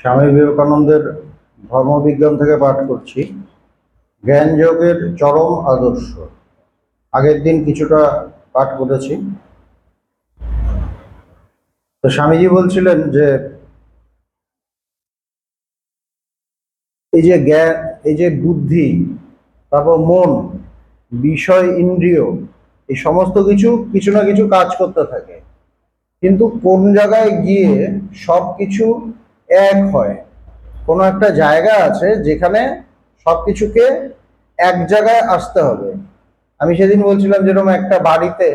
স্বামী বিবেকানন্দের ধর্মবিজ্ঞান থেকে পাঠ করছি। জ্ঞানযোগের চরম আদর্শ। আগের দিন কিছুটা পাঠ করেছি। তো স্বামীজি বলছিলেন যে এই যে জ্ঞান, এই যে বুদ্ধি, তারপর মন, বিষয়, ইন্দ্রিয়, এই সমস্ত কিছু কিছু না কিছু কাজ করতে থাকে, কিন্তু কোন জায়গায় গিয়ে সব কিছু এক হয়। কোনো একটা জায়গা আছে যেখানে সবকিছুকে এক জায়গায় আসতে হবে। আমি সেদিন বলছিলাম যেরকম একটা বাড়িতে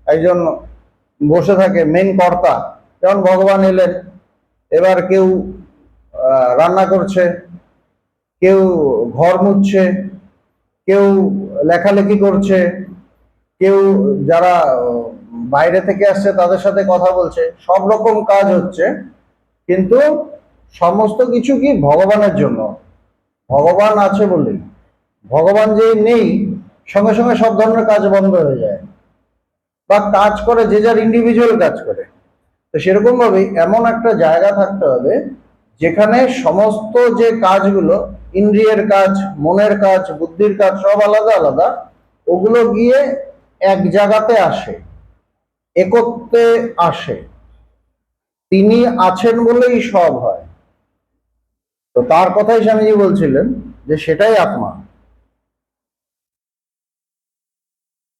একজন বসে থাকে, মেন কর্তা, যেমন ভগবান এলেন, এবার কেউ রান্না করছে, কেউ ঘর মুছছে, কেউ লেখালেখি করছে, কেউ যারা বাইরে থেকে আসছে তাদের সাথে কথা বলছে, সব রকম কাজ হচ্ছে, কিন্তু সমস্ত কিছু কি ভগবানের জন্য। ভগবান আছে বলেই, ভগবান যে নেই, সঙ্গে সঙ্গে সব ধরনের কাজ বন্ধ হয়ে যায়, বা কাজ করে যে যার ইন্ডিভিজুয়াল কাজ করে। তো সেরকম ভাবে এমন একটা জায়গা থাকতে হবে যেখানে সমস্ত যে কাজগুলো, ইন্দ্রিয়ের কাজ, মনের কাজ, বুদ্ধির কাজ, সব আলাদা আলাদা, ওগুলো গিয়ে এক জায়গাতে আসে, একত্রে আসে। তিনি আছেন বলেই সব হয়। তো তার কথাই স্বামীজি বলছিলেন যে সেটাই আত্মা।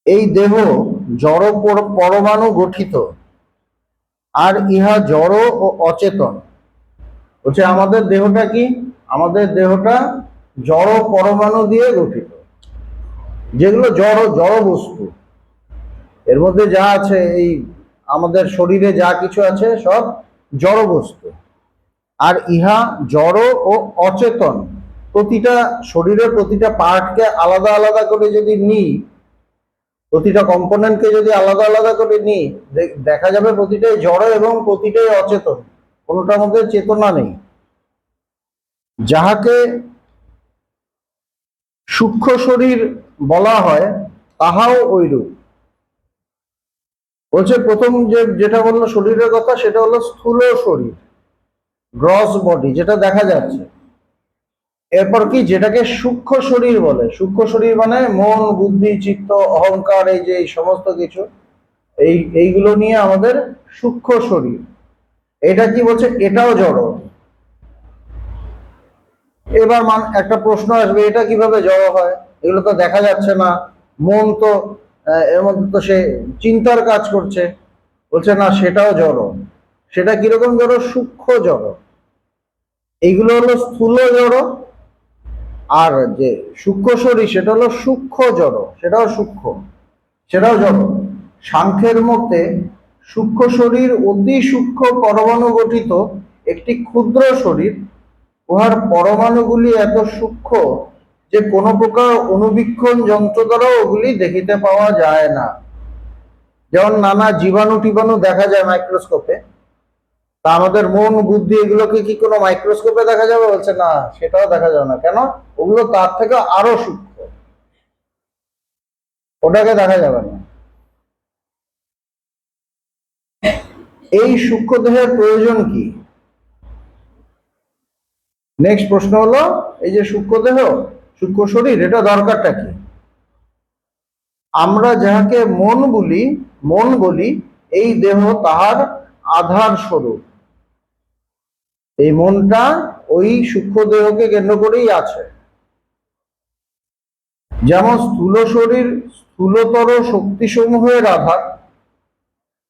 এই দেহ জড় পরমাণু গঠিত, আর ইহা জড় ও অচেতন। বলছে আমাদের দেহটা কি? আমাদের দেহটা জড় পরমাণু দিয়ে গঠিত, যেগুলো জড় জড় বস্তু। এর মধ্যে যা আছে, এই আমাদের শরীরে যা কিছু আছে সব জড় বস্তু। আর ইহা জড় ও অচেতন। প্রতিটা শরীরের প্রতিটা পার্টকে আলাদা আলাদা করে যদি নিই, প্রতিটা কম্পোনেন্টকে যদি আলাদা আলাদা করে নিই, দেখা যাবে প্রতিটাই জড় এবং প্রতিটাই অচেতন, কোনোটার মধ্যে চেতনা নেই। যাহাকে সূক্ষ্ম শরীর বলা হয় তাহাও ঐরূপ। বলছে প্রথম যেটা বললো শরীরের কথা, সেটা হলো স্থূল শরীর, গ্রস বডি, যেটা দেখা যাচ্ছে। এরপর কি, যেটাকে সূক্ষ্ম শরীর বলে। সূক্ষ্ম শরীর মানে মন, বুদ্ধি, চিত্ত, অহংকার, এই যে এই সমস্ত কিছু, এইগুলো নিয়ে আমাদের সূক্ষ্ম শরীর। এটা কি বলছে? এটাও জড়। এবার একটা প্রশ্ন আসবে, এটা কিভাবে জড় হয়? এগুলো তো দেখা যাচ্ছে না। মন তো এর মধ্যে তো সে চিন্তার কাজ করছে। বলছে না, সেটাও জড়। সেটা কিরকম জড়? সূক্ষ্ম জড়। এইগুলো হলো স্থূল জড়। আর যে সূক্ষ্ম শরীর, সেটা হলো সূক্ষ্ম জড়, সেটাও সূক্ষ্ম, সেটাও জড়। সাংখ্যের মতে সূক্ষ্ম শরীর অতি সূক্ষ্ম পরমাণু গঠিত একটি ক্ষুদ্র শরীর। উহার পরমাণুগুলি এত সূক্ষ্ম যে কোনো প্রকার অনুবীক্ষণ যন্ত্র দ্বারাও ওগুলি দেখিতে পাওয়া যায় না। যেমন নানা জীবাণু টিবাণু দেখা যায় মাইক্রোস্কোপে, তা আমাদের মন, বুদ্ধি, এগুলোকে কি কোনো মাইক্রোস্কোপে দেখা যাবে? বলছে না, সেটাও দেখা যাবে না। কেন? ওগুলো তার থেকে আরো সূক্ষ্ম, ওটাকে দেখা যাবে না। এই সূক্ষ্ম দেহের প্রয়োজন কি? নেক্সট প্রশ্ন হলো, এই যে সূক্ষ্ম দেহ, সূক্ষ্ম শরীর, এটা দরকারটা কি? আমরা যাহাকে মন বলি, এই দেহ তাহার আধার স্বরূপ। এই মনটা ওই সূক্ষ্ম দেহকে কেন্দ্র করেই আছে। যেমন স্থূল শরীর স্থূলতর শক্তি সমূহের আধার।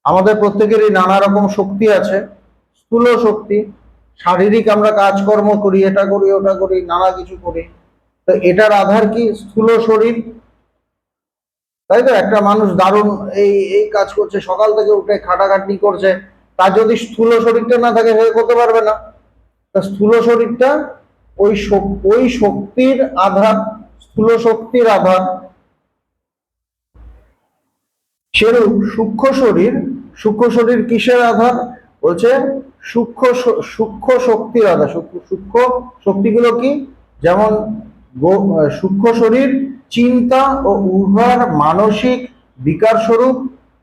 আমাদের প্রত্যেকেরই নানা রকম শক্তি আছে, স্থূল শক্তি, শারীরিক আমরা কাজকর্ম করি, এটা করি ওটা করি, নানা কিছু করি। তো এটার আধার কি? স্থূল শরীর। তাই তো? একটা মানুষ দারুণ এই এই কাজ করছে, সকাল থেকে উঠে খাটাখাটনি করছে, তার যদি স্থূল শরীরটা না থাকে, সে করতে পারবে না। তা স্থূল শরীরটা ওই শক্তির আধার, স্থূল শক্তির আধার। সেরূপ সূক্ষ্ম শরীর কিসের আধার? বলছে সূক্ষ্ম শক্তির আধার। সূক্ষ্ম শক্তিগুলো কি? যেমন সূক্ষ্ম শরীর চিন্তা ও উহার মানসিক বিকার স্বরূপ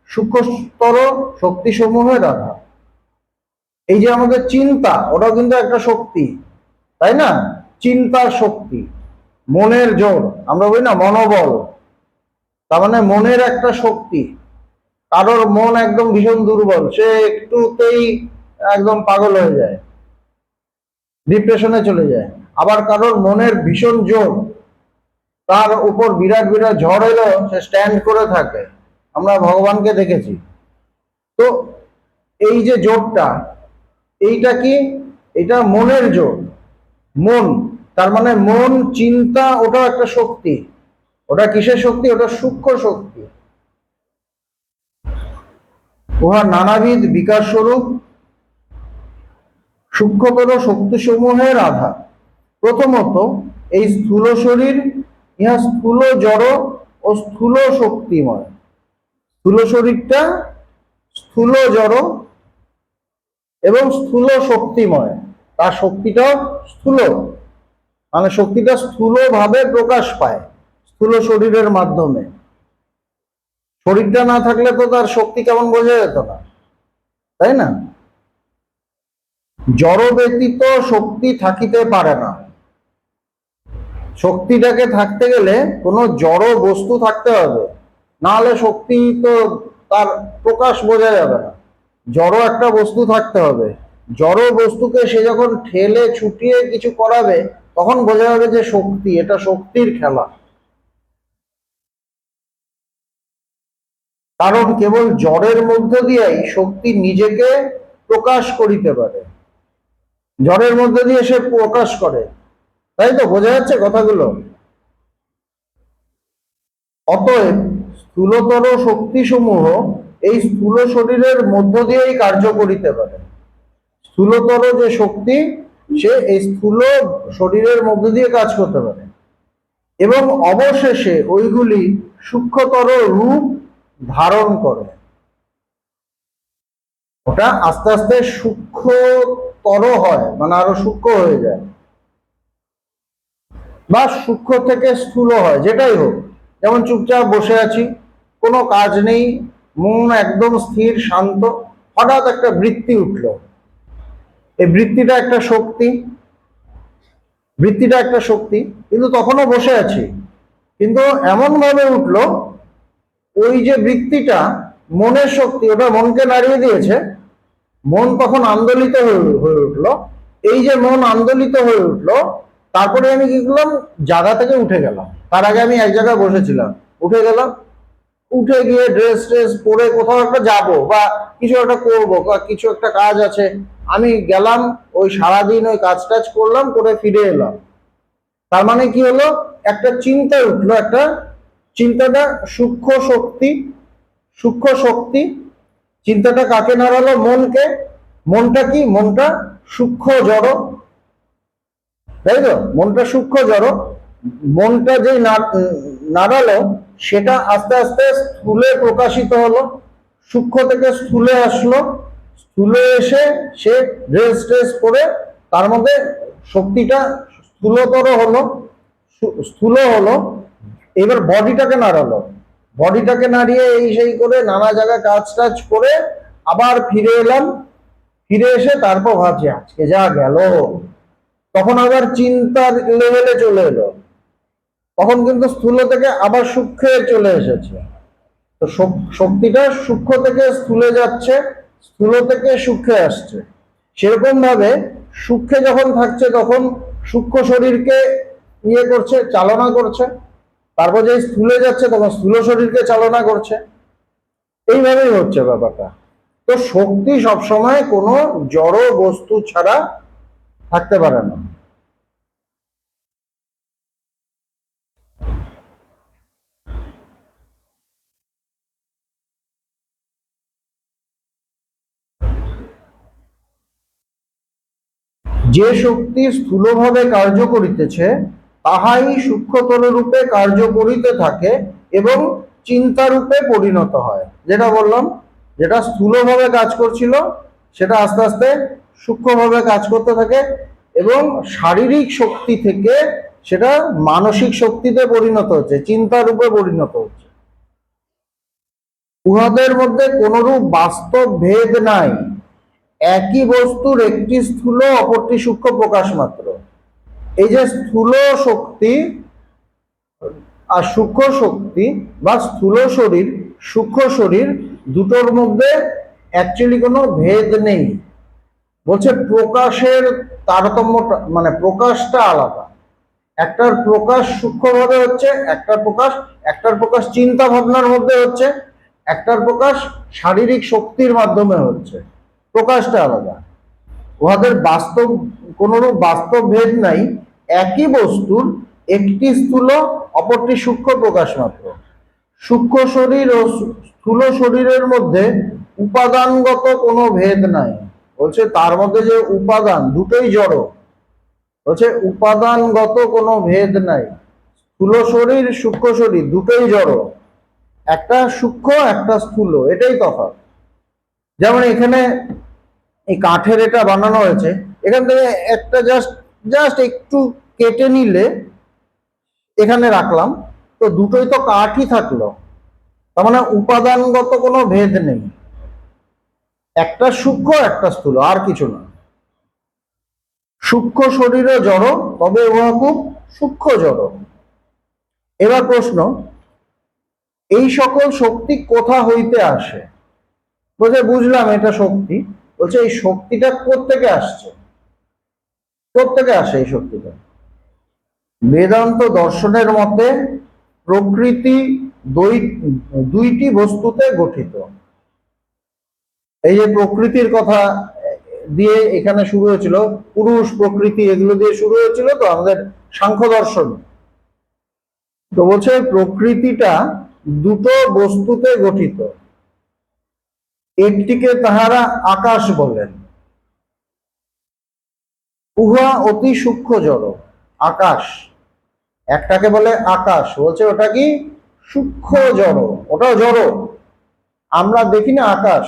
সূক্ষ্মতর শক্তি সমূহের আধার। এই যে আমাদের চিন্তা, ওটাও কিন্তু একটা শক্তি, তাই না? চিন্তার শক্তি, মনের জোর, আমরা বলি না মনোবল, তার মানে মনের একটা শক্তি। কারোর মন একদম ভীষণ দুর্বল, সে একটুতেই একদম পাগল হয়ে যায়, ডিপ্রেশনে চলে যায়। আবার কারোর মনের ভীষণ জোর, তার উপর বিরাট বিরাট ঝড় এলো সে স্ট্যান্ড করে থাকে, আমরা ভগবানকে দেখেছি। তো এই যে জোরটা, এইটা কি? এটা মনের জোর। মন, তার মানে মন, চিন্তা, ওটাও একটা শক্তি। ওটা কিসের শক্তি? ওটা সূক্ষ্ম শক্তি। উহা নানাবিধ বিকাশ স্বরূপ সূক্ষ্মতর শক্তিসমূহের আধার। প্রথমত এই স্থূল শরীর, ইহা স্থূল জড় ও স্থূল শক্তিময়। স্থূল শরীরটা স্থূল জড় এবং স্থূল শক্তিময়, তার শক্তিটাও স্থূল, মানে শক্তিটা স্থূল ভাবে প্রকাশ পায় স্থূল শরীরের মাধ্যমে। শরীরটা না থাকলে তো তার শক্তি কেমন বোঝা যেত না, তাই না? জড় ব্যতীত শক্তি থাকিতে পারে না। শক্তিটাকে থাকতে গেলে কোনো জড় বস্তু থাকতে হবে, না হলে শক্তি তো তার প্রকাশ বোঝা যাবে না। জড় একটা বস্তু থাকতে হবে, জড় বস্তুকে সে যখন ঠেলে ছুটিয়ে কিছু করাবে তখন বোঝা যাবে যে শক্তি, এটা শক্তির খেলা। কারণ কেবল জড়ের মধ্য দিয়েই শক্তি নিজেকে প্রকাশ করিতে পারে, জড়ের মধ্যে দিয়ে সে প্রকাশ করে। তাই তো, বোঝা যাচ্ছে কথাগুলো? অতএব স্থূলতর শক্তিসমূহ এই স্থূল শরীরের মধ্য দিয়েই কার্য করিতে পারে। স্থূলতর যে শক্তি, সে এই স্থূল শরীরের মধ্য দিয়ে কাজ করতে পারে এবং অবশেষে ওইগুলি সূক্ষ্মতর রূপ ধারণ করে। ওটা আস্তে আস্তে সূক্ষ্মতর হয়, মানে আরো সূক্ষ্ম হয়ে যায়, বা সূক্ষ্ম থেকে স্থূল হয়, যেটাই হোক। যেমন চুপচাপ বসে আছি, কোনো কাজ নেই, মন একদম স্থির শান্ত, হঠাৎ একটা বৃত্তি উঠলো, এই বৃত্তিটা একটা শক্তি, বৃত্তিটা একটা শক্তি, কিন্তু তখনও বসে আছি, কিন্তু এমন ভাবে উঠলো, ওই যে বৃত্তিটা মনের শক্তি, ওটা মনকে নাড়িয়ে দিয়েছে, মন তখন আন্দোলিত হয়ে উঠলো। এই যে মন আন্দোলিত হয়ে উঠলো, তারপরে আমি কি করলাম? জায়গা থেকে উঠে গেলাম। তার আগে আমি এক জায়গায় বসেছিলাম, উঠে গেলাম, উঠে গিয়ে ড্রেস ট্রেস পরে কোথাও একটা যাবো বা কিছু একটা করবো বা কিছু একটা কাজ আছে, আমি গেলাম, ওই সারাদিন ওই কাজ টাজ করলাম, করে ফিরে এলাম। তার মানে কি হলো? একটা চিন্তা উঠলো, একটা চিন্তাটা সূক্ষ্ম শক্তি, সূক্ষ্ম শক্তি। চিন্তাটা কাকে নাড়ালো? মনকে। মনটা কি? মনটা সূক্ষ্ম জড়, তাই তো? মনটা সূক্ষ্ম জড়, মনটা যে নাড়ালো সেটা আস্তে আস্তে স্থূলে প্রকাশিত হলো, সূক্ষ্ম থেকে স্থূলে আসলো, স্থূলে এসে সে ড্রেস ট্রেস পরে তার মধ্যে শক্তিটা স্থূলতর হলো, স্থূল হলো। এবার বডিটাকে নাড়ালো, বডিটাকে নাড়িয়ে এই সেই করে নানা জায়গায় কাজ টাজ করে আবার ফিরে এলাম, ফিরে এসে তারপর ভাবছি আজকে যা গেল, তখন আবার চিন্তার লেভেলে চলে এলো, তখন কিন্তু স্থূল থেকে আবার সূক্ষ্মে চলে এসেছে। তো শক্তিটা সূক্ষ্ম থেকে স্থূলে যাচ্ছে, স্থূল থেকে সূক্ষ্মে আসছে। সেরকম ভাবে সূক্ষ্মে যখন থাকছে তখন সূক্ষ্ম শরীরকে ইয়ে করছে, চালনা করছে, তারপর যে স্থূলে যাচ্ছে তখন স্থূল শরীরকে চালনা করছে। এইভাবেই হচ্ছে ব্যাপারটা। তো শক্তি সবসময় কোনো জড় বস্তু ছাড়া থাকতে পারে না। যে শক্তি স্থূলভাবে কার্য করিতেছে তাহাই সূক্ষ্মতর রূপে কার্য করিতে থাকে এবং চিন্তা রূপে পরিণত হয়। যেটা বললাম, যেটা স্থূলভাবে কাজ করছিল সেটা আস্তে আস্তে সূক্ষ্মভাবে কাজ করতে থাকে এবং শারীরিক শক্তি থেকে সেটা মানসিক শক্তিতে পরিণত হচ্ছে, চিন্তা রূপে পরিণত হচ্ছে। উহাদের মধ্যে কোনরূপ বাস্তব ভেদ নাই। একই বস্তুর একটি স্থূল অপরটি সূক্ষ্ম প্রকাশ মাত্র। এই যে স্থূল শক্তি আর সূক্ষ্ম শক্তি বা স্থূল শরীর সূক্ষ্ম শরীর দুটোর মধ্যে অ্যাকচুয়ালি কোনো ভেদ নেই। বলছে প্রকাশের তারতম্যটা মানে প্রকাশটা আলাদা। একটার প্রকাশ সূক্ষ্মভাবে হচ্ছে, একটার প্রকাশ চিন্তা ভাবনার মধ্যে হচ্ছে, একটার প্রকাশ শারীরিক শক্তির মাধ্যমে হচ্ছে। প্রকাশটা আলাদা। উহাদের বাস্তব কোনরূপ বাস্তব ভেদ নাই। একই বস্তুর একটি স্থূল অপরটি সূক্ষ্ম প্রকাশ মাত্র। সূক্ষ্ম শরীর ও স্থূল শরীরের মধ্যে উপাদানগত কোনো ভেদ নাই। বলছে তার মধ্যে যে উপাদান দুটোই জড়। বলছে উপাদানগত কোনো ভেদ নাই। স্থূল শরীর সূক্ষ্ম শরীর দুটোই জড়, একটা সূক্ষ্ম একটা স্থূল, এটাই তফাৎ। যেমন এখানে এই কাঠের এটা বানানো হয়েছে, এখান থেকে একটা জাস্ট জাস্ট একটু কেটে নিলে এখানে রাখলাম, তো দুটোই তো কাঠই থাকলো। তার মানে উপাদানগত কোনো ভেদ নেই, একটা সূক্ষ্ম একটা স্থূল, আর কিছু না। সূক্ষ্ম শরীরও জড়, তবে উহা খুব সূক্ষ্ম জড়। এবার প্রশ্ন, এই সকল শক্তি কোথা হইতে আসে? বলছে বুঝলাম এটা শক্তি। বলছে এই শক্তিটা কোত্থেকে আসছে, কোত্থেকে আসে এই শক্তিটা? বেদান্ত দর্শনের মতে প্রকৃতি দুইটি বস্তুতে গঠিত। এই যে প্রকৃতির কথা দিয়ে এখানে শুরু হয়েছিল, পুরুষ প্রকৃতি এগুলো দিয়ে শুরু হয়েছিল তো আমাদের সাংখ্য দর্শন। তো বলছে প্রকৃতিটা দুটো বস্তুতে গঠিত, একটিকে তাহারা আকাশ বলেন, উহা অতি সূক্ষ্ম জড়। আকাশ, একটাকে বলে আকাশ, বলছে ওটা কি সূক্ষ্ম জড়, ওটাও জড়। আমরা দেখি না আকাশ,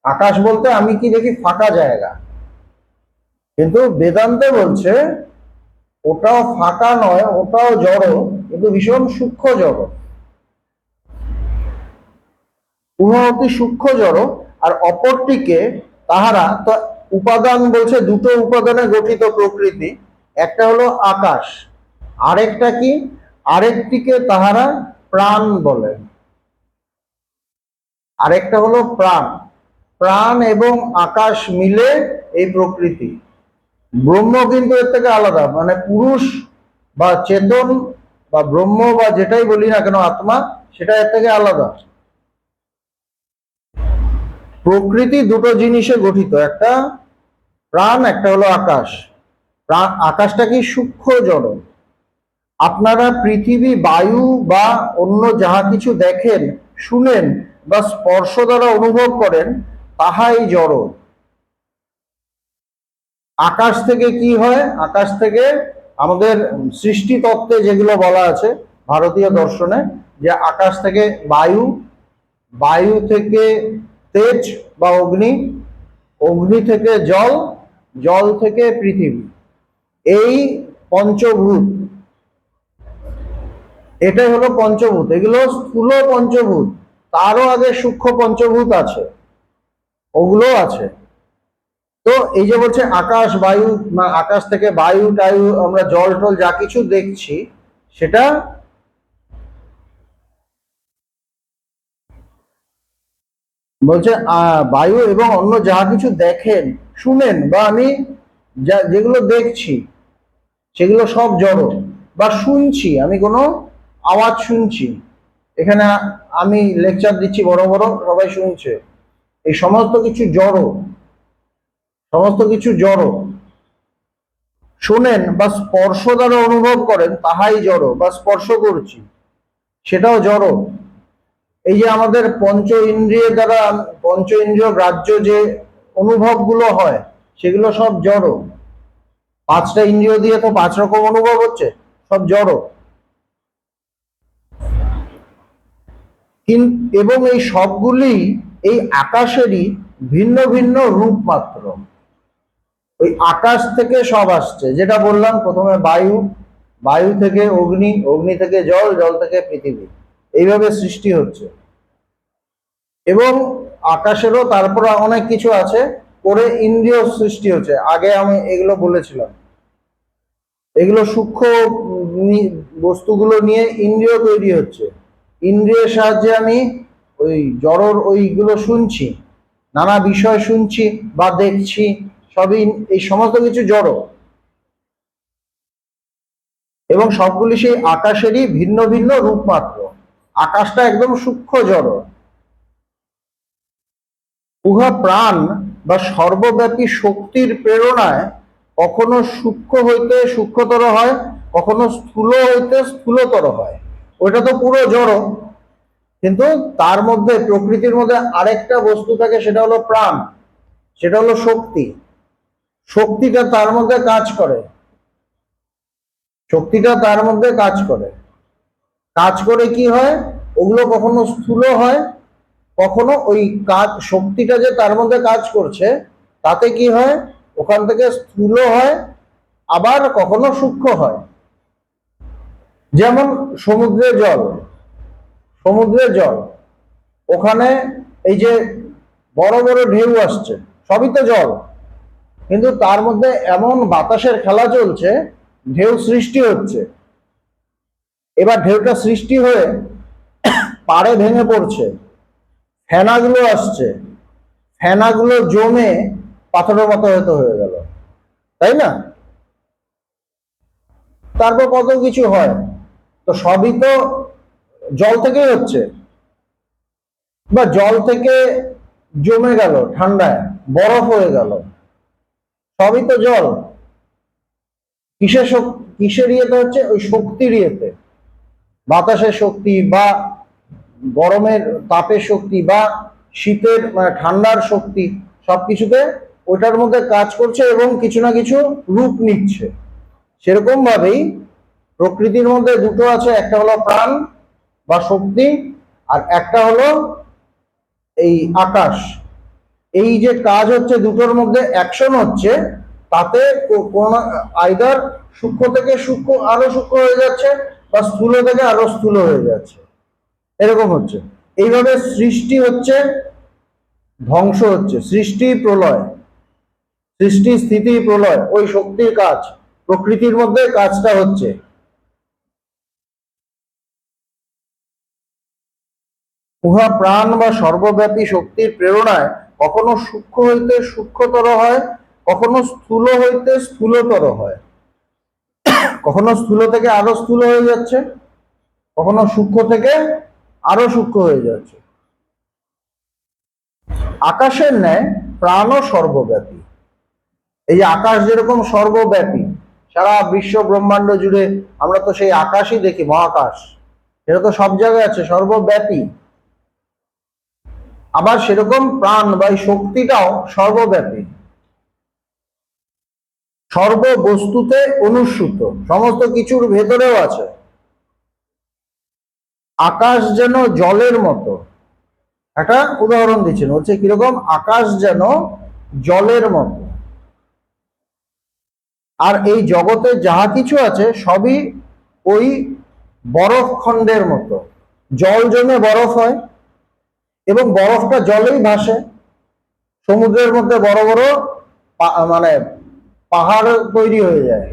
আকাশ বলতে আমি কি দেখি? ফাঁকা জায়গা। কিন্তু বেদান্তে বলছে ওটাও ফাঁকা নয়, ওটাও জড়, কিন্তু ভীষণ সূক্ষ্ম জড়। উহা অতি সূক্ষ্ম জড়। আর অপরটিকে তাহারা তো উপাদান বলছে দুটো উপাদানে গঠিত প্রকৃতি, একটা হলো আকাশ, আরেকটা কি? আরেকটিকে তাহারা প্রাণ বলেন। আরেকটা হলো প্রাণ। প্রাণ এবং আকাশ মিলে এই প্রকৃতি। ব্রহ্ম কিন্তু এর থেকে আলাদা, মানে পুরুষ বা চেতন বা ব্রহ্ম বা যেটাই বলি না কেন আত্মা, সেটা এর থেকে আলাদা। প্রকৃতি দুটো জিনিসে গঠিত, একটা প্রাণ, একটা হলো আকাশ। আকাশটা কি সূক্ষ্ম জড়। আপনারা পৃথিবী, বায়ু বা অন্য যাহা কিছু দেখেন, শুনেন বা স্পর্শ দ্বারা অনুভব করেন, তাহাই জড়। আকাশ থেকে কি হয়? আকাশ থেকে আমাদের সৃষ্টি তত্ত্বে যেগুলো বলা আছে ভারতীয় দর্শনে, যে আকাশ থেকে বায়ু, বায়ু থেকে তেজ বা অগ্নি, অগ্নি থেকে জল, জল থেকে পৃথিবী, এই পঞ্চভূত, এটাই হলো পঞ্চভূত। এগুলো স্থূল পঞ্চভূত, তারও আগে সূক্ষ্ম পঞ্চভূত আছে, ওগুলো আছে। তো এই যে বলছে আকাশ বায়ু, না আকাশ থেকে বায়ু টায়ু আমরা জল টল যা কিছু দেখছি, সেটা বলছে বায়ু এবং অন্য যাহা কিছু দেখেন শুনেন বা আমি যেগুলো দেখছি সেগুলো সব জড়। বা শুনছি, আমি কোনো আওয়াজ শুনছি, এখানে আমি লেকচার দিচ্ছি, বড় বড় সবাই শুনছে, এই সমস্ত কিছু জড়, সমস্ত কিছু জড়। শোনেন বা স্পর্শ দ্বারা অনুভব করেন, তাহাই জড়, বা স্পর্শ করছি সেটাও জড়। এই যে আমাদের পঞ্চ ইন্দ্রিয় দ্বারা, পঞ্চ ইন্দ্রিয় গ্রাহ্য যে অনুভবগুলো হয়, সেগুলো সব জড়। পাঁচটা ইন্দ্রিয় দিয়ে তো পাঁচ রকম অনুভব হচ্ছে, সব জড়। এবং এই সবগুলি এই আকাশেরই ভিন্ন ভিন্ন রূপ মাত্র। ওই আকাশ থেকে সব আসছে, যেটা বললাম প্রথমে বায়ু, বায়ু থেকে অগ্নি, অগ্নি থেকে জল, জল থেকে পৃথিবী, এইভাবে সৃষ্টি হচ্ছে। এবং আকাশেরও তারপর অনেক কিছু আছে, করে ইন্দ্রিয় সৃষ্টি হচ্ছে। আগে আমি এগুলো বলেছিলাম, এগুলো সূক্ষ্ম বস্তুগুলো নিয়ে ইন্দ্রিয় তৈরি হচ্ছে। ইন্দ্রিয়ের সাহায্যে আমি ওই জড়র ওইগুলো শুনছি, নানা বিষয় শুনছি বা দেখছি, সবই এই সমস্ত কিছু জড়, এবং সবগুলি সেই আকাশেরই ভিন্ন ভিন্ন রূপ মাত্র। আকাশটা একদম সূক্ষ্ম জড়। উহা প্রাণ বা সর্বব্যাপী শক্তির প্রেরণায় কখনো সূক্ষ্ম হইতে সূক্ষ্মতর হয়, কখনো স্থূল হইতে স্থূলতর হয়। ওইটা তো পুরো জড়, কিন্তু তার মধ্যে প্রকৃতির মধ্যে আরেকটা বস্তু থাকে, সেটা হলো প্রাণ, সেটা হলো শক্তি। শক্তিটা তার মধ্যে কাজ করে, শক্তিটা তার মধ্যে কাজ করে। কাজ করে কি হয়, ওগুলো কখনো স্থূল হয়, কখনো ওই কাজ শক্তিটা যে তার মধ্যে কাজ করছে তাতে কি হয়, ওখান থেকে স্থূল হয়, আবার কখনো সূক্ষ্ম হয়। যেমন সমুদ্রের জল, সমুদ্রের জল, ওখানে এই যে বড় বড় ঢেউ আসছে, সবই তো জল, কিন্তু তার মধ্যে এমন বাতাসের খেলা চলছে, ঢেউ সৃষ্টি হচ্ছে। এবার ঢেউটা সৃষ্টি হয়ে পাড়ে ভেঙে পড়ছে, ফেনাগুলো আসছে, ফেনাগুলো জমে পাথরের মতো হয়তো হয়ে গেল, তাই না? তারপর কত কিছু হয়, তো সবই তো জল থেকেই হচ্ছে। বা জল থেকে জমে গেল ঠান্ডায়, বরফ হয়ে গেল, সবই তো জল। কিসের কিসের ইয়েতে হচ্ছে, ওই শক্তির ইয়েতে, বাতাসের শক্তি বা গরমের তাপের শক্তি বা শীতের ঠান্ডার শক্তি, সবকিছুতে ওটার মধ্যে কাজ করছে এবং কিছু না কিছু রূপ নিচ্ছে। সেরকম ভাবেই প্রকৃতির মধ্যে দুটো আছে, একটা হলো প্রাণ বা শক্তি, আর একটা হলো এই আকাশ। এই যে কাজ হচ্ছে, দুটোর মধ্যে অ্যাকশন হচ্ছে, তাতে কোন আইদার সূক্ষ্ম থেকে সূক্ষ্ম আরো সূক্ষ্ম হয়ে যাচ্ছে, বা স্থূল থেকে আরো স্থূল হয়ে যাচ্ছে, এরকম হচ্ছে। এইভাবে সৃষ্টি হচ্ছে, ধ্বংস হচ্ছে, সৃষ্টি প্রলয়, সৃষ্টি স্থিতি প্রলয়, ওই শক্তির কাজ, প্রকৃতির মধ্যে কাজটা হচ্ছে। উহা প্রাণ বা সর্বব্যাপী শক্তির প্রেরণায় কখনো সূক্ষ্ম হইতে সূক্ষ্মতর হয়, কখনো স্থূল হইতে স্থূলতর হয়, কখনো স্থূল থেকে আরো স্থূল হয়ে যাচ্ছে, কখনো সূক্ষ্ম থেকে আরো সূক্ষ্ম হয়ে যাচ্ছে। আকাশের ন্যায় প্রাণও সর্বব্যাপী। এই যে আকাশ যেরকম সর্বব্যাপী, সারা বিশ্ব ব্রহ্মাণ্ড জুড়ে আমরা তো সেই আকাশই দেখি, মহাকাশ, সেটা তো সব জায়গায় আছে, সর্বব্যাপী। আবার সেরকম প্রাণ বা শক্তিটাও সর্বব্যাপী, সর্ববস্তুতে অনুস্যূত, সমস্ত কিছুর ভেতরেও আছে। আকাশ যেন জলের মতো, একটা উদাহরণ দিচ্ছেন, হচ্ছে কিরকম, আকাশ যেন জলের মতো। আর এই জগতে যাহা কিছু আছে সবই ওই বরফ খণ্ডের মতো। জল জমে বরফ হয়, এবং বরফটা জলেই ভাসে। সমুদ্রের মধ্যে বড় বড় মানে পাহাড় তৈরি হয়ে যায়,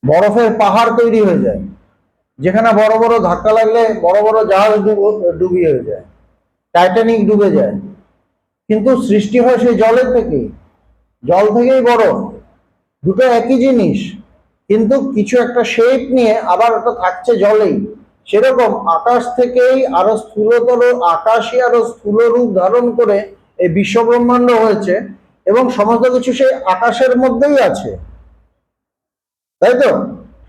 বরফের পাহাড় তৈরি হয়ে যায়, যেখানে বড় বড় ধাক্কা লাগলে বড় বড় জাহাজ ডুবি হয়ে যায়, টাইটানিক ডুবে যায়। কিন্তু সৃষ্টি হয় সেই জলের থেকেই, জল থেকেই বরফ, দুটো একই জিনিস, কিন্তু কিছু একটা শেপ নিয়ে আবার ওটা থাকছে জলেই। সেরকম আকাশ থেকেই আরো স্থূলতর, আকাশই আরো স্থূল রূপ ধারণ করে এই বিশ্ব ব্রহ্মাণ্ড হয়েছে, এবং সমস্ত কিছু সেই আকাশের মধ্যেই আছে, তাই তো?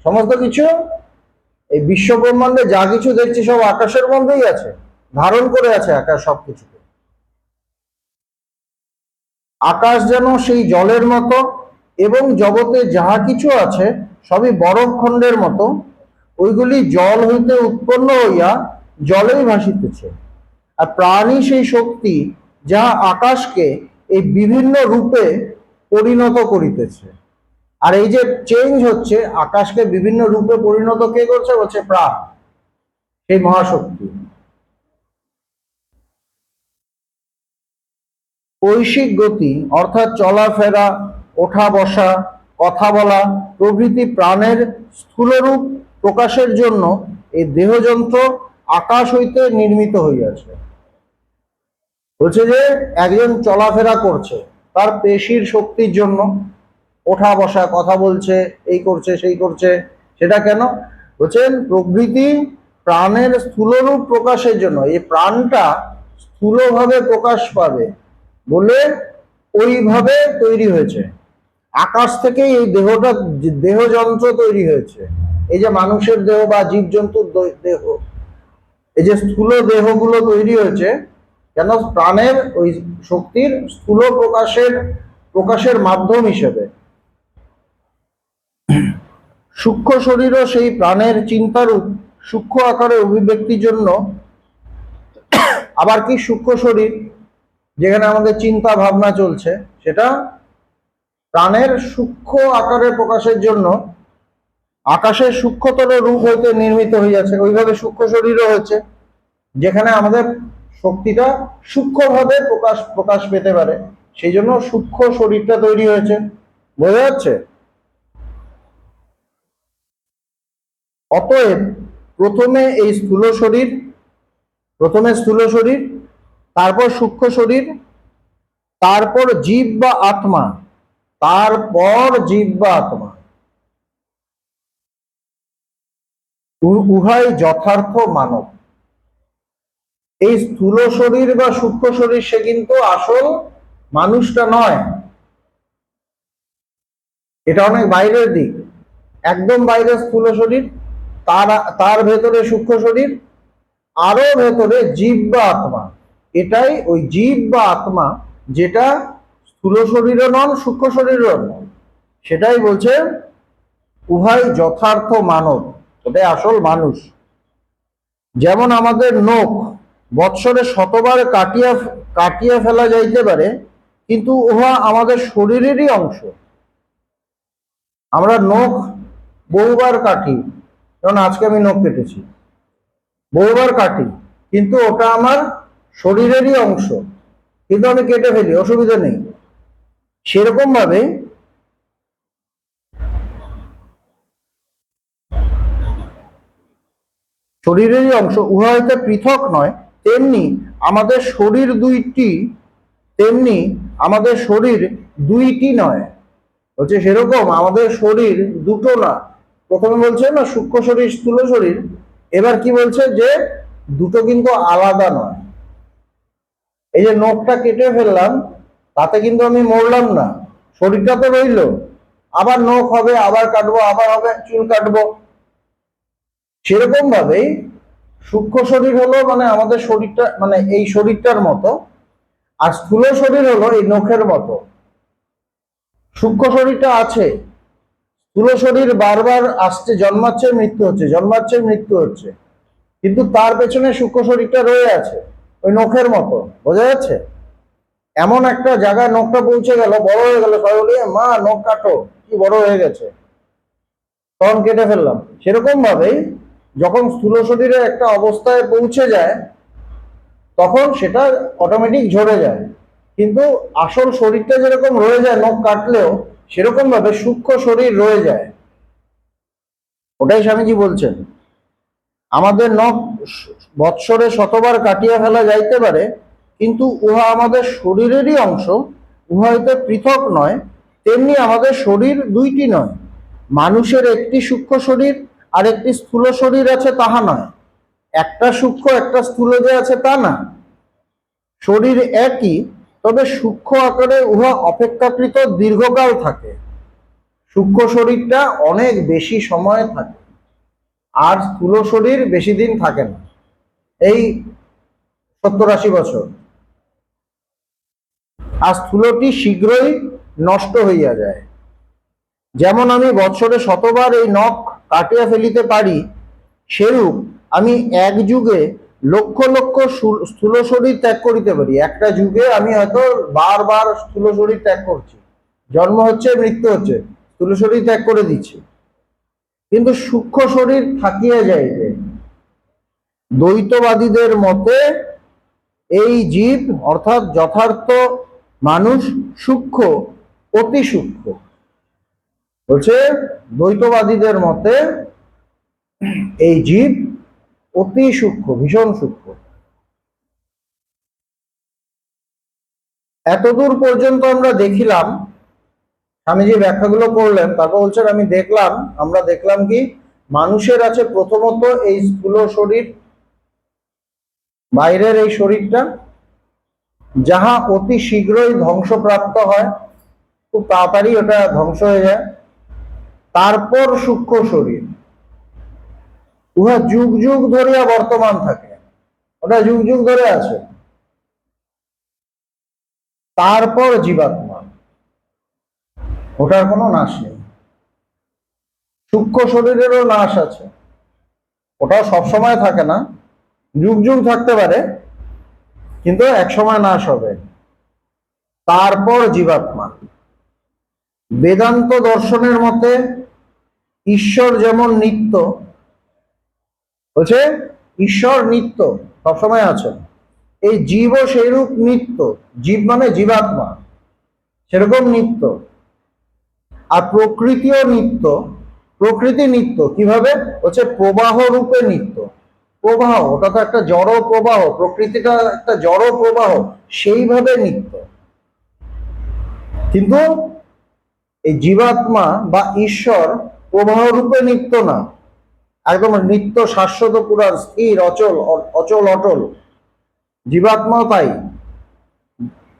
সমস্ত কিছু এই বিশ্ব ব্রহ্মাণ্ডে যা কিছু দেখছি সব আকাশের মধ্যেই আছে, ধারণ করে আছে আকাশ সবকিছুকে। আকাশ যেন সেই জলের মতো, এবং জগতে যাহা কিছু আছে সবই বরফ খণ্ডের মতো, ওইগুলি জল হইতে উৎপন্ন হইয়া জলেই ভাসিতেছে। আর প্রাণই সেই শক্তি যাহা আকাশকে এই বিভিন্ন রূপে পরিণত করিতেছে। আর এই যে চেঞ্জ হচ্ছে, আকাশকে বিভিন্ন রূপে পরিণত কে করছে, বলছে প্রাণ, সেই মহাশক্তি। কৈশিক গতি অর্থাৎ চলাফেরা, ওঠা বসা, কথা বলা প্রভৃতি প্রাণের স্থূলরূপ প্রকাশের জন্য এই দেহযন্ত্র আকাশ হইতে নির্মিত হইয়াছে। বলছে যে একজন চলাফেরা করছে, তার পেশির শক্তির জন্য ওঠা বসা, কথা বলছে, এই করছে সেই করছে। সেটা কেন? বলছেন প্রভৃতি প্রাণের স্থূলরূপ প্রকাশের জন্য, এই প্রাণটা স্থূলভাবে প্রকাশ পাবে বলে ওইভাবে তৈরি হয়েছে। আকাশ থেকে এই দেহটা, দেহযন্ত্র তৈরি হয়েছে। এই যে মানুষের দেহ বা জীবজন্তুর দেহ, এই যে স্থূল দেহগুলো তৈরি হয়েছে কেন? প্রাণের ওই শক্তির স্থূল প্রকাশের মাধ্যম হিসেবে। সূক্ষ্ম শরীরও সেই প্রাণের চিন্তারূপ সূক্ষ্ম আকারে অভিব্যক্তির জন্য। আবার কি সূক্ষ্ম শরীর, যেখানে আমাদের চিন্তা ভাবনা চলছে, সেটা প্রাণের সূক্ষ্ম আকারে প্রকাশের জন্য আকাশের সূক্ষ্মতর রূপ হইতে নির্মিত হইয়াছে। ওইভাবে সূক্ষ্ম শরীরও হয়েছে, যেখানে আমাদের শক্তিটা সূক্ষ্মভাবে প্রকাশ পেতে পারে, সেই জন্য সূক্ষ্ম শরীরটা তৈরি হয়েছে। বোঝা যাচ্ছে? অতএব প্রথমে স্থূল শরীর, তারপর সূক্ষ্ম শরীর, তারপর জীব বা আত্মা, উভয় যথার্থ মানব। এই স্থূল শরীর বা সূক্ষ্ম শরীর সে কিন্তু আসল মানুষটা নয়, এটা অনেক বাইরের দিক। একদম বাইরে স্থূল শরীর, তার ভেতরে সূক্ষ্ম শরীর, আরো ভেতরে জীব বা আত্মা। এটাই ওই জীব বা আত্মা, যেটা স্থূল শরীরও নন সূক্ষ্ম শরীরও নন, সেটাই বলছে উভয় যথার্থ মানব, ওটাই আসল মানুষ। যেমন আমাদের নখ বৎসরে শতবার কাটিয়া ফেলা যাইতে পারে, কিন্তু উহা আমাদের শরীরেরই অংশ। আমরা নখ বহুবার কাটি, যেমন আজকে আমি নখ কেটেছি, বহুবার কাটি, কিন্তু ওটা আমার শরীরেরই অংশ, কিন্তু আমি কেটে ফেলি, অসুবিধা নেই। সেরকম ভাবে শরীরেরই অংশ, উহা হইতে পৃথক নয়, তেমনি আমাদের শরীর দুইটি নয়। বলছে সেরকম আমাদের শরীর দুটো না। প্রথমে বলছে না সূক্ষ্ম শরীর স্থূল শরীর, এবার কি বলছে যে দুটো কিন্তু আলাদা নয়। এই যে নখটা কেটে ফেললাম, তাতে কিন্তু আমি মরলাম না, শরীরটা তো রইল। আবার নখ হবে, আবার কাটবো, আবার হবে চুল কাটবো। সেরকম ভাবেই সূক্ষ্ম শরীর হলো মানে আমাদের শরীরটা, মানে এই শরীরটার মতো, আর স্থূল শরীর হলো এই নখের মতো। সূক্ষ্ম শরীরটা আছে, স্থূল শরীর বারবার আসছে, জন্মাচ্ছে মৃত্যু হচ্ছে, কিন্তু তার পেছনে সূক্ষ্ম শরীরটা রয়ে আছে ওই নখের মতো। বোঝা যাচ্ছে? এমন একটা জায়গায় নখটা পৌঁছে গেল, বড় হয়ে গেল, সবাই বলি মা নখ কাটো, কি বড় হয়ে গেছে, তখন কেটে ফেললাম। সেরকম ভাবেই যখন স্থূল শরীরে একটা অবস্থায় পৌঁছে যায়, তখন সেটা অটোমেটিক ঝরে যায়, কিন্তু আসল শরীরটা যেরকম রয়ে যায় নখ কাটলেও, সেরকম ভাবে সূক্ষ্ম শরীর রয়ে যায়। ওটাই স্বামীজি বলছেন, আমাদের নখ বৎসরে শতবার কাটিয়া ফেলা যাইতে পারে, কিন্তু উহা আমাদের শরীরেরই অংশ, উহা হইতে পৃথক নয়, তেমনি আমাদের শরীর দুইটি নয়। মানুষের একটি সূক্ষ্ম শরীর আর একটি স্থূল শরীর আছে তাহা নয়, একটা সূক্ষ্ম একটা স্থূল যে আছে তা না। শরীর একই, তবে সূক্ষ্ম আকারে উহা অপেক্ষাকৃত দীর্ঘকাল থাকে। সূক্ষ্ম শরীরটা অনেক বেশি সময় থাকে, আর স্থূল শরীর বেশি দিন থাকে না, এই 70-80 বছর। আর স্থূলটি শীঘ্রই নষ্ট হইয়া যায়। যেমন আমি বৎসরে শতবার এই নখ কাটিয়া ফেলিতে পারি, সেরূপ আমি এক যুগে লক্ষ লক্ষ স্থূল শরীর ত্যাগ করিতে পারি। একটা যুগে আমি হয়তো বারবার স্থূল শরীর ত্যাগ করছি, জন্ম হচ্ছে মৃত্যু হচ্ছে, স্থূল শরীর ত্যাগ করে দিচ্ছি, কিন্তু সূক্ষ্ম শরীর থাকিয়া যাইবে। দ্বৈতবাদীদের মতে এই জীব অর্থাৎ যথার্থ মানুষ সূক্ষ্ম, অতি সূক্ষ্ম। বলছে দ্বৈতবাদীদের মতে এই জীব অতি সূক্ষ্ম, ভীষণ সূক্ষ্ম। এতদূর পর্যন্ত আমরা দেখিলাম, স্বামীজি ব্যাখ্যাগুলো করলেন, তারপর বলছেন আমরা দেখলাম কি মানুষের আছে প্রথমত এই স্থূল শরীর, বাইরের এই শরীরটা, যাহা অতি শীঘ্রই ধ্বংসপ্রাপ্ত হয়, খুব তাড়াতাড়ি ওটা ধ্বংস হয়ে যায়। তারপর সূক্ষ্ম শরীর, উহা যুগ যুগ ধরিয়া বর্তমান থাকে, ওটা যুগ যুগ ধরে আছে। তারপর জীবাত্মা, ওটার কোনো নাশ নেই। সূক্ষ্ম শরীরেরও নাশ আছে, ওটাও সবসময় থাকে না, যুগ যুগ থাকতে পারে, কিন্তু একসময় নাশ হবে। তারপর জীবাত্মা। বেদান্ত দর্শনের মতে ঈশ্বর যেমন নিত্য, বলছে ঈশ্বর নিত্য, সবসময় আছেন, এই জীবও সেইরূপ নিত্য, জীব মানে জীবাত্মা সেরকম নিত্য। আর প্রকৃতিও নিত্য। প্রকৃতি নিত্য কিভাবে? হচ্ছে প্রবাহ রূপে নিত্য। প্রবাহ, ওটা তো একটা জড় প্রবাহ, প্রকৃতিটা একটা জড় প্রবাহ, সেইভাবে নিত্য। কিন্তু এই জীবাত্মা বা ঈশ্বর প্রবাহ রূপে নিত্য না, একদম নিত্য, শাশ্বত, পুরাণ, স্থির, অচল, অচল অটল। জীবাত্মাও তাই।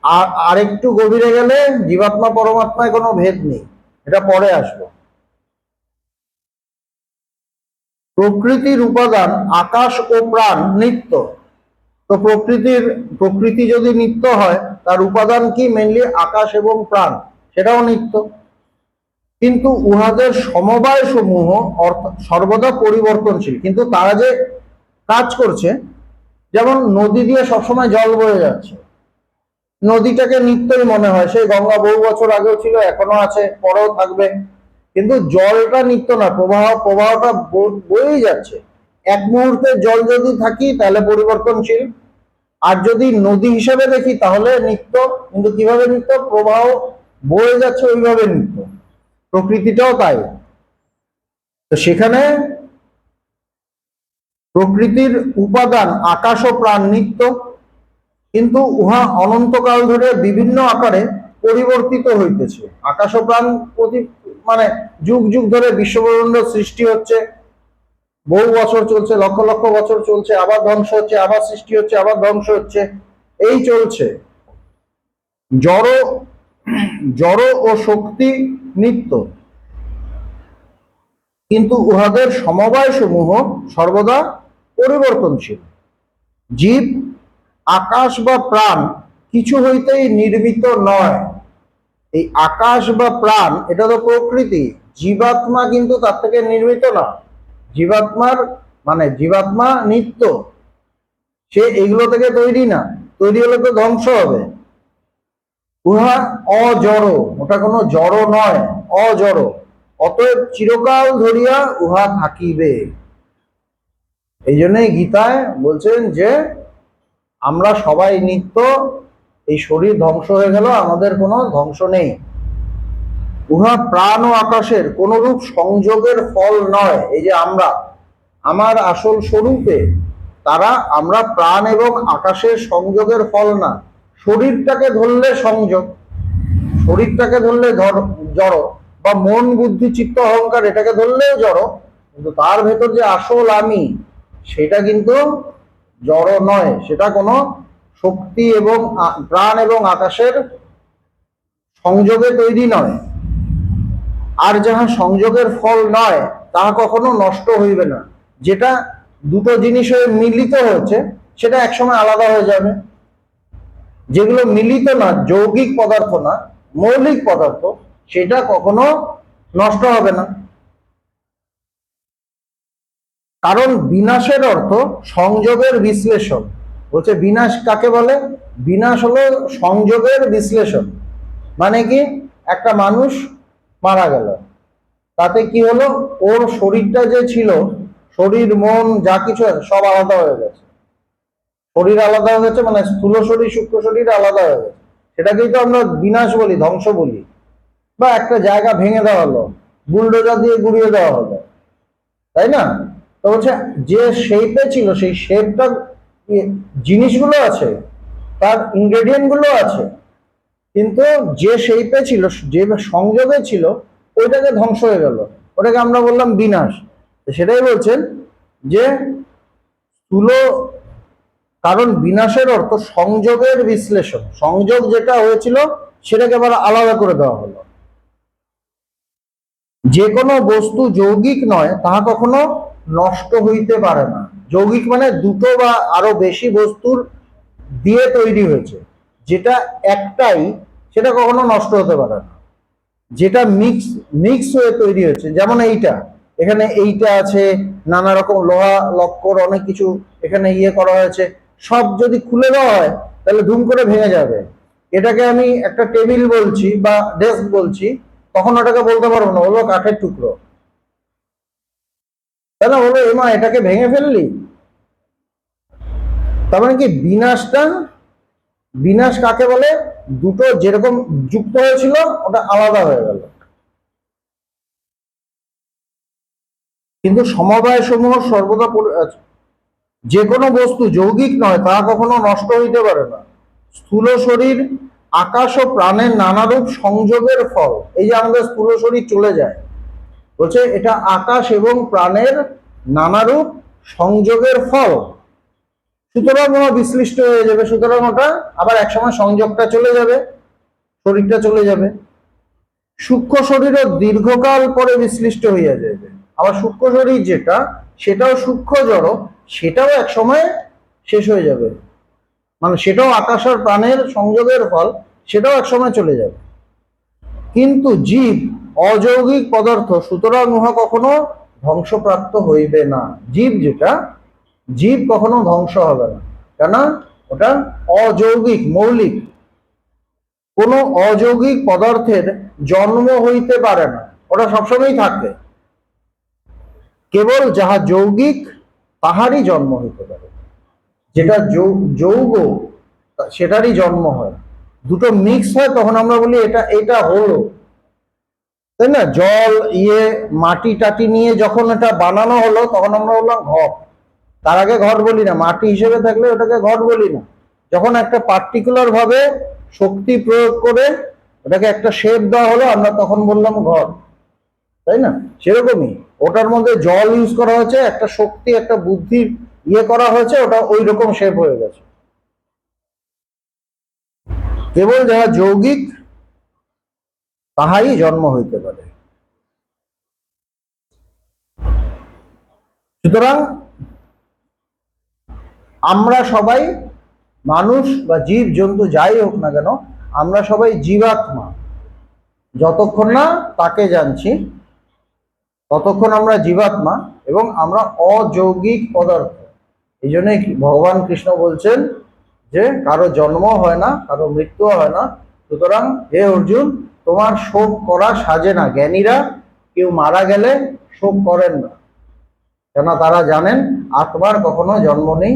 আর আরেকটু গভীরে গেলে জীবাত্মা পরমাত্মায় কোনো ভেদ নেই, এটা পরে আসবো। প্রকৃতির উপাদান আকাশ ও প্রাণ নিত্য। তো প্রকৃতি যদি নিত্য হয়, তার উপাদান কি? মেনলি আকাশ এবং প্রাণ, সেটাও নিত্য। কিন্তু উহাদের সমবায় সমূহ সর্বদা পরিবর্তনশীল। কিন্তু তারা যে কাজ করছে, যেমন নদী দিয়ে সবসময় জল বয়ে যাচ্ছে, নদীটাকে নিত্যই মনে হয়, সেই গঙ্গা বহু বছর আগেও ছিল, এখনো আছে, পরেও থাকবে। কিন্তু জলটা নিত্য না, প্রবাহটা বয়েই যাচ্ছে। এক মুহূর্তে জল যদি থাকি তাহলে পরিবর্তনশীল, আর যদি নদী হিসাবে দেখি তাহলে নিত্য। কিন্তু কিভাবে নিত্য? প্রবাহ বয়ে যাচ্ছে, ওইভাবে নিত্য। প্রকৃতিটাও তাই। তো সেখানে প্রকৃতির উপাদান আকাশ ও প্রাণ নিত্য, কিন্তু উহা অনন্তকাল ধরে বিভিন্ন আকারে পরিবর্তিত হইতেছে। আকাশ ও প্রাণ মানে যুগ যুগ ধরে বিশ্বব্রহ্মাণ্ড সৃষ্টি হচ্ছে, বহু বছর চলছে, লক্ষ লক্ষ বছর চলছে, আবার ধ্বংস হচ্ছে, আবার সৃষ্টি হচ্ছে, আবার ধ্বংস হচ্ছে, এই চলছে। জড় ও শক্তি নিত্য, কিন্তু উহাদের সমবায় সমূহ সর্বদা পরিবর্তনশীল। জীব, আকাশ বা প্রাণ কিছু হইতেই নির্মিত নয়। এই আকাশ বা প্রাণ এটা তো প্রকৃতি, জীবাত্মা কিন্তু তার থেকে নির্মিত না। জীবাত্মা নিত্য, সে এগুলো থেকে তৈরি না, তৈরি হলে তো ধ্বংস হবে। উহা অজড়, ওটা কোনো জড় নয়, অজড়, অতএব চিরকাল ধরিয়া উহা থাকিবে। এই জন্যই গীতায় বলছেন যে আমরা সবাই নিত্য, এই শরীর ধ্বংস হয়ে গেল, আমাদের কোনো ধ্বংস নেই। উহা প্রাণ ও আকাশের কোনরূপ সংযোগের ফল নয়। এই যে আমার আসল স্বরূপে আমরা প্রাণ এবং আকাশের সংযোগের ফল না। শরীরটাকে ধরলে সংযোগ, শরীরটাকে ধরলে জড়, বা মন, বুদ্ধি, চিত্ত, অহংকার এটাকে ধরলেও জড়, কিন্তু তার ভেতর যে আসল আমি, সেটা কিন্তু জড় নয়। সেটা কোনো শক্তি এবং প্রাণ এবং আকাশের সংযোগে তৈরি নয়। আর যাহা সংযোগের ফল নয়, তাহা কখনো নষ্ট হইবে না। যেটা দুটো জিনিস হয়ে মিলিত হয়েছে, সেটা একসময় আলাদা হয়ে যাবে। যেগুলো মিলিত না, যৌগিক পদার্থ না, মৌলিক পদার্থ, সেটা কখনো নষ্ট হবে না। কারণ বিনাশের অর্থ সংযোগের বিশ্লেষণ। বলছে বিনাশ কাকে বলে? বিনাশ হলো সংযোগের বিশ্লেষণ। মানে কি? একটা মানুষ মারা গেল, তাতে কি হলো? ওর শরীরটা যে ছিল, শরীর, মন, যা কিছু আছে সব আলাদা হয়ে গেছে। শরীর আলাদা হয়ে গেছে, মানে স্থূল শরীর, সূক্ষ্ম শরীর আলাদা হয়ে গেছে। সেটাকেই তো আমরা বিনাশ বলি, ধ্বংস বলি। বা একটা জায়গা ভেঙে দেওয়া হলো, বুলডোজার দিয়ে গুড়িয়ে দেওয়া হলো, তাই না? তো বলছে যে শেপে ছিল সেই শেপটা, জিনিসগুলো আছে, তার ইনগ্রেডিয়েন্ট গুলো আছে, কিন্তু যে শেপে ছিল, যে সংযোগে ছিল, ওইটাকে ধ্বংস হয়ে গেল, ওটাকে আমরা বললাম বিনাশ। সেটাই বলছেন যে স্থূল, কারণ বিনাশের অর্থ সংযোগের বিশ্লেষণ, সংযোগ যেটা হয়েছিল সেটাকে আবার আলাদা করে দেওয়া হলো। যে কোনো বস্তু যৌগিক নয় তাহা কখনো নষ্ট হইতে পারে না। যৌগিক মানে দুটো বা আরো বেশি বস্তুর দিয়ে তৈরি হয়েছে, যেটা একটাই, সেটা কখনো নষ্ট হতে পারে না। যেটা মিক্স মিক্স হয়ে তৈরি হয়েছে, যেমন এইটা, এখানে এইটা আছে, নানা রকম লোহা লক্কর অনেক কিছু এখানে ইয়ে করা হয়েছে, সব যদি খুলে দেওয়া হয় তাহলে ধুম করে ভেঙে যাবে। এটাকে আমি একটা টেবিল বলছি বা ডেস্ক বলছি, তখন ওটাকে বলতে পারবো না, বলবো কাঠের টুকরো, তাই না? বলবো এমা এটাকে ভেঙে ফেললি। তার মানে কি বিনাশটা, বিনাশ কাকে বলে? দুটো যেরকম যুক্ত হয়েছিল ওটা আলাদা হয়ে গেল। কিন্তু সমবায় সমূহ সর্বদা যে কোনো বস্তু যৌগিক নয় তা কখনো নষ্ট হইতে পারে না। স্থূল শরীর আকাশ ও প্রাণের নানারূপ সংযোগের ফল। এই যে আমাদের স্থূল শরীর চলে যায়, বলছে এটা আকাশ এবং প্রাণের নানারূপ সংযোগের ফল, সুতরাং ওরা বিশ্লিষ্ট হয়ে যাবে, সুতরাং ওটা আবার একসময় সংযোগটা চলে যাবে, শরীরটা চলে যাবে। সূক্ষ্ম শরীরও দীর্ঘকাল পরে বিশ্লিষ্ট হইয়া যাবে। আবার সূক্ষ্ম শরীর যেটা, সেটাও সূক্ষ্ম জড়, সেটাও এক সময় শেষ হয়ে যাবে, মানে সেটাও আকাশ আর প্রাণের সংযোগের ফল, সেটাও এক সময় চলে যাবে। কিন্তু জীব অযৌগিক পদার্থ, সুতরাং উহা কখনো ধ্বংসপ্রাপ্ত হইবে না। জীব যেটা, জীব কখনো ধ্বংস হবে না, কেন? ওটা অযৌগিক, মৌলিক। কোনো অযৌগিক পদার্থের জন্ম হইতে পারে না, ওটা সবসময় থাকে। কেবল যাহা যৌগিক তাহারই জন্ম হইতে পারে। যেটা যৌগ সেটারই জন্ম হয়। দুটো মিক্স হয় তখন আমরা বলি এটা এটা হলো, তাই না? জল মাটি টাটি নিয়ে যখন এটা বানানো হলো তখন আমরা বললাম ঘট। তার আগে ঘট বলি না, মাটি হিসেবে থাকলে ওটাকে ঘট বলি না। যখন একটা পার্টিকুলার ভাবে শক্তি প্রয়োগ করে ওটাকে একটা শেপ দেওয়া হলো, আমরা তখন বললাম ঘট, তাই না? সেরকমই ওটার মধ্যে জল ইউজ করা হয়েছে, একটা শক্তি, একটা বুদ্ধি করা হয়েছে, ওটা ওই রকম শেপ হয়ে গেছে। কেবল যাহা যৌগিক তাহাই জন্ম হইতে পারে। সুতরাং আমরা সবাই, মানুষ বা জীব জন্তু যাই হোক না কেন, আমরা সবাই জীবাত্মা। যতক্ষণ না তাকে জানছি ততক্ষণ আমরা জীবাত্মা, এবং আমরা অযৌগিক পদার্থ। এই জন্যই ভগবান কৃষ্ণ বলছেন যে কারো জন্ম হয় না, কারো মৃত্যু হয় না, সুতরাং হে অর্জুন তোমার শোক করা সাজে না। জ্ঞানীরা কেউ মারা গেলে শোক করেন না, কেন? তারা জানেন আত্মার কখনো জন্ম নেই,